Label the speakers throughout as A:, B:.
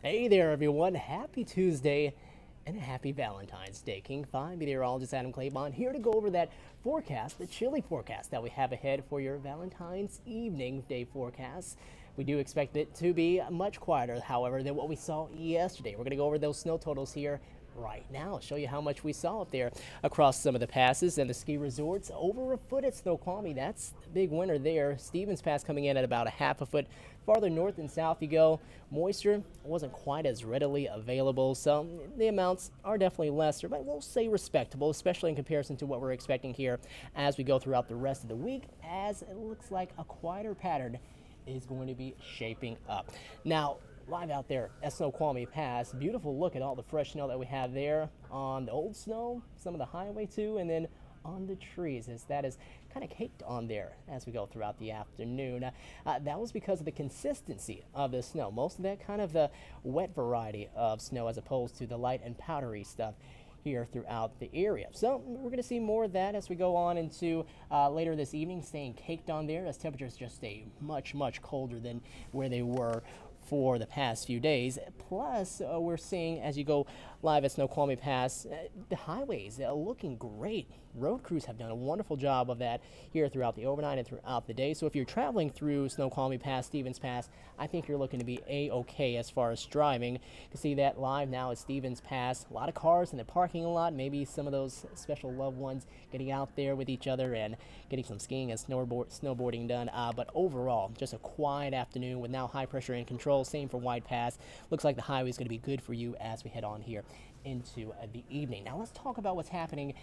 A: Hey there, everyone. Happy Tuesday and a happy Valentine's Day. King 5 Meteorologist Adam Claibon here to go over that forecast, the chilly forecast that we have ahead for your Valentine's evening day forecast. We do expect it to be much quieter, however, than what we saw yesterday. We're going to go over those snow totals here right now, show you how much we saw up there across some of the passes and the ski resorts. Over a foot at Snoqualmie, that's the big winner there. Stevens Pass coming in at about a half a foot. Farther north and south you go, moisture wasn't quite as readily available, so the amounts are definitely lesser, but we'll say respectable, especially in comparison to what we're expecting here as we go throughout the rest of the week, as it looks like a quieter pattern is going to be shaping up. Now, live out there at Snoqualmie Pass, beautiful look at all the fresh snow that we have there on the old snow, some of the highway too, and then on the trees, as that is kind of caked on there as we go throughout the afternoon. That was because of the consistency of the snow. Most of that kind of the wet variety of snow as opposed to the light and powdery stuff here throughout the area. So we're going to see more of that as we go on into later this evening, staying caked on there as temperatures just stay much colder than where they were for the past few days. Plus, we're seeing as you go live at Snoqualmie Pass, the highways looking great. Road crews have done a wonderful job of that here throughout the overnight and throughout the day. So if you're traveling through Snoqualmie Pass, Stevens Pass, I think you're looking to be A-OK as far as driving. You can see that live now at Stevens Pass. A lot of cars in the parking lot, maybe some of those special loved ones getting out there with each other and getting some skiing and snowboarding done. But overall, just a quiet afternoon with now high pressure in control. Same for White Pass. Looks like the highway is going to be good for you as we head on here into the evening. Now let's talk about what's happening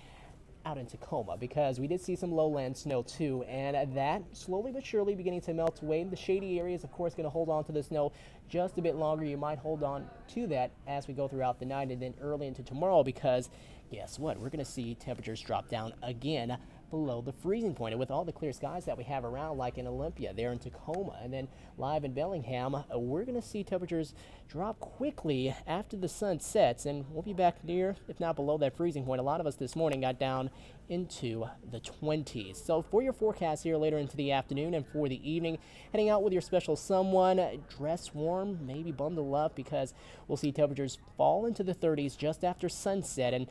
A: out in Tacoma, because we did see some lowland snow too, and that slowly but surely beginning to melt away. The shady areas, of course, going to hold on to the snow just a bit longer. You might hold on to that as we go throughout the night and then early into tomorrow, because guess what? We're going to see temperatures drop down again below the freezing point. And with all the clear skies that we have around, like in Olympia, there in Tacoma, and then live in Bellingham, we're going to see temperatures drop quickly after the sun sets, and we'll be back near, if not below, that freezing point. A lot of us this morning got down into the 20s. So for your forecast here later into the afternoon and for the evening, heading out with your special someone, dress warm, maybe bundle up, because we'll see temperatures fall into the 30s just after sunset. And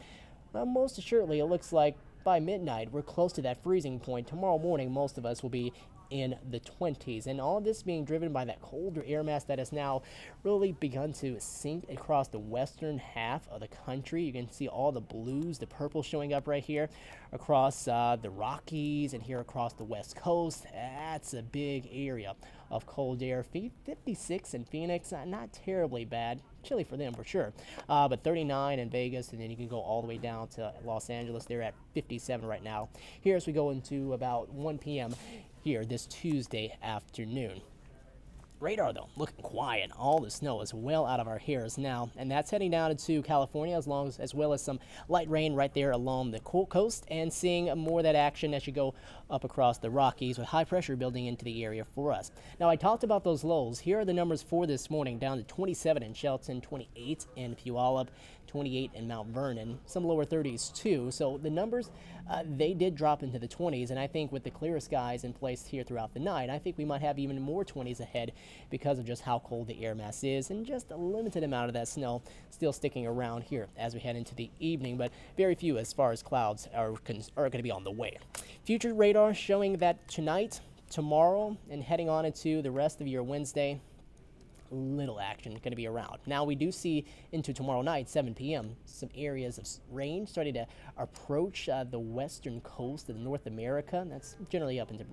A: most assuredly, it looks like by midnight, we're close to that freezing point. Tomorrow morning, most of us will be in the 20s, and all of this being driven by that colder air mass that has now really begun to sink across the western half of the country. You can see all the blues, the purple showing up right here across the Rockies and here across the west coast. That's a big area of cold air. 56 in Phoenix, not terribly bad. Chilly for them for sure, but 39 in Vegas, and then you can go all the way down to Los Angeles. They're at 57 right now. Here as we go into about 1 p.m. here this Tuesday afternoon. Radar, though, looking quiet. All the snow is well out of our hairs now, and that's heading down into California, as well as some light rain right there along the coast, and seeing more of that action as you go up across the Rockies with high pressure building into the area for us. Now, I talked about those lows. Here are the numbers for this morning: down to 27 in Shelton, 28 in Puyallup, 28 in Mount Vernon, some lower 30s too. So the numbers, they did drop into the 20s, and I think with the clear skies in place here throughout the night, I think we might have even more 20s ahead because of just how cold the air mass is and just a limited amount of that snow still sticking around here as we head into the evening, but very few as far as clouds are going to be on the way. Future radar showing that tonight, tomorrow, and heading on into the rest of your Wednesday, little action going to be around. Now we do see into tomorrow night, 7 p.m., some areas of rain starting to approach the western coast of North America. That's generally up into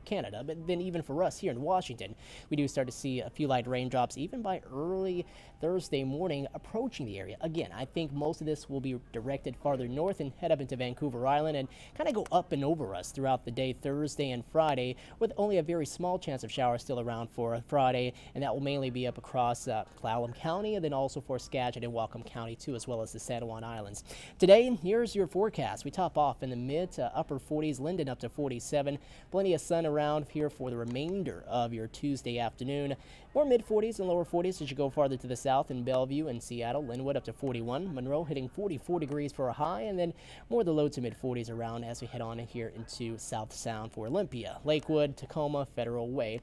A: Canada, but then even for us here in Washington, we do start to see a few light raindrops even by early Thursday morning approaching the area. Again, I think most of this will be directed farther north and head up into Vancouver Island and kind of go up and over us throughout the day, Thursday and Friday, with only a very small chance of showers still around for Friday, and that will mainly be up across Clallam County and then also for Skagit and Whatcom County too, as well as the San Juan Islands. Today, here's your forecast. We top off in the mid to upper 40s, Linden up to 47, plenty of sun around here for the remainder of your Tuesday afternoon. More mid-40s and lower 40s as you go farther to the south in Bellevue and Seattle. Linwood up to 41. Monroe hitting 44 degrees for a high, and then more of the low to mid-40s around as we head on here into South Sound for Olympia. Lakewood, Tacoma, Federal Way.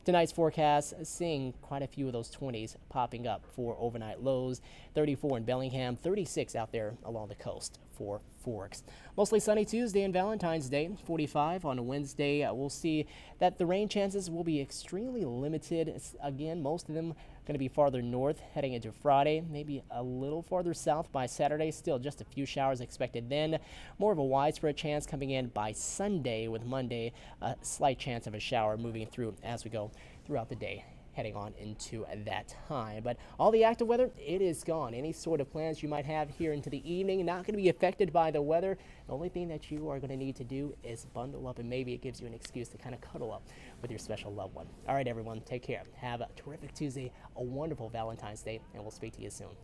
A: Tonight's forecast seeing quite a few of those 20s popping up for overnight lows. 34 in Bellingham, 36 out there along the coast for Forks. Mostly sunny Tuesday and Valentine's Day, 45 on Wednesday. We'll see that the rain chances will be extremely limited. Again, most of them going to be farther north heading into Friday, maybe a little farther south by Saturday. Still just a few showers expected then. More of a widespread chance coming in by Sunday, with Monday a slight chance of a shower moving through as we go throughout the day, heading on into that time. But all the active weather, it is gone. Any sort of plans you might have here into the evening, not going to be affected by the weather. The only thing that you are going to need to do is bundle up, and maybe it gives you an excuse to kind of cuddle up with your special loved one. All right, everyone, take care. Have a terrific Tuesday, a wonderful Valentine's Day, and we'll speak to you soon.